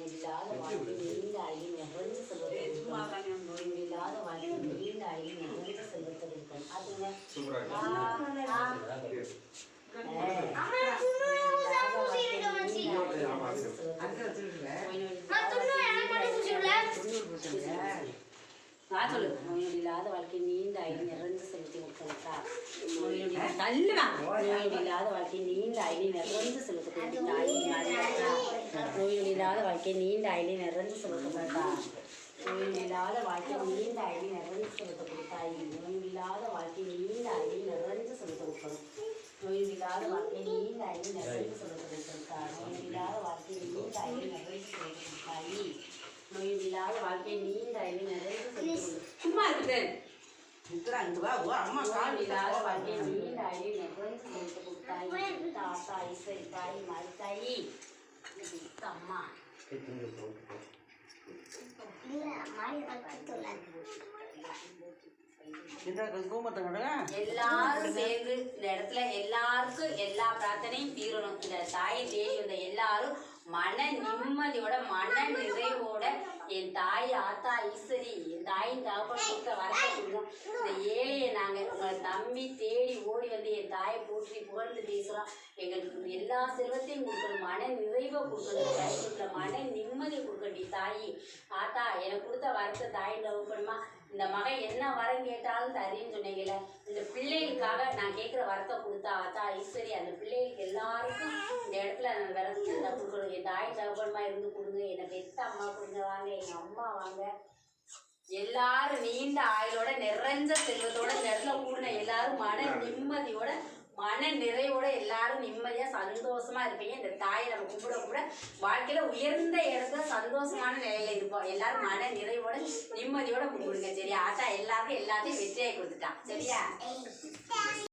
இல்லாத வாழ்க்கை நீண்ட ஆயுள் நிறைந்த செல்வத்தை இல்லாத வாழ்க்கை நீண்ட ஆயுள் நிறைந்த செல்வத்தை கொடுக்கணும். அதுங்க நான் சொல்லு. நோயில்லாத வாழ்க்கை நீண்ட ஆயுள் நிறைந்த செல்வத்தை கொடுக்கலக்கா. நோயில்லாத வாழ்க்கை நீண்ட ஆயுள் நிறைந்த செல்வத்தை கொடுத்தா. நோயில்லாத வாழ்க்கை நீண்ட ஆயுள் நிறைந்த செல்வத்தை கொடுத்தா. நோயில்லாத வாழ்க்கை நீண்ட ஆயுள் நிறைந்த செல்வத்தை கொடுத்தாயி. நோயில்லாத வாழ்க்கை நீண்ட ஆயுள் நிறைந்த செல்வத்தை கொடுக்கணும். நோயில்லாத வாழ்க்கை நீண்ட ஆயுள் நிறைந்த செல்வத்தை கொடுக்கா. நோயில்லாத வாழ்க்கை நீண்ட ஆயுள் நிறைந்த செல்வத்தை கொடுத்தாயி. நோயில்லாத வாழ்க்கை நீண்ட ஆயுள் நிறைந்த செல்வத்தை சும்மா இருக்குது. அம்மா இல்லாத வாழ்க்கை நீண்ட ஆயுள் நிறைந்த செல்வத்தை கொடுத்தாயி. தாத்தா ஐசரி தாய் மறுத்தாயி. அம்மா எல்லாரும் சேர்ந்து இந்த இடத்துல எல்லாருக்கும் எல்லா பிரார்த்தனையும் தீரணும். இந்த தாயை தேடி வந்த எல்லாரும் மன நிம்மதியோட மன நிறைவோட என் தாய் ஆத்தா ஈஸ்வரி என் தாயின் தகப்பனுக்கு வரத்தை கொடுக்கும். இந்த ஏழையை நாங்கள் உங்களை தம்பி தேடி ஓடி வந்து என் தாயை போற்றி புகழ்ந்து பேசுகிறோம். எங்களுக்கு எல்லா செல்வத்தையும் கொடுக்கணும். மன நிறைவை கொடுக்கணும். மன நிம்மதியை கொடுக்கணும். தாயி ஆத்தா எனக்கு கொடுத்த வரத்தை தாயின் தகப்பனுமா இந்த மகன் என்ன வரம் கேட்டாலும் தரேன்னு சொன்னீங்கல்ல. இந்த பிள்ளைகளுக்காக நான் கேட்குற வரத்தை கொடுத்தா ஆத்தா ஈஸ்வரி அந்த பிள்ளைகளுக்கு எல்லாருக்கும் இந்த இடத்துல நான் வரத்தை கொடுக்கணும். என் தாய் தகப்பனமா இருந்து கொடுங்க. என்னை பெத்த அம்மா கொடுங்க வாங்க. எங்கள் அம்மா வாங்க. எல்லாரும் நீண்ட ஆயுளோட நிறைஞ்ச செல்வத்தோட நெருல கூடின எல்லாரும் மன நிம்மதியோட மன நிறைவோட எல்லாரும் நிம்மதியா சந்தோஷமா இருப்பீங்க. இந்த தாயை நம்ம கும்பிட கும்பிட வாழ்க்கையில உயர்ந்த இடத்துல சந்தோஷமான நிலையில இருப்போம். எல்லாரும் மன நிறைவோட நிம்மதியோட கும்பிடுங்க. சரியா? ஆட்டா எல்லாருக்கும் எல்லாத்தையும் வெற்றியாகி கொடுத்துட்டான். சரியா?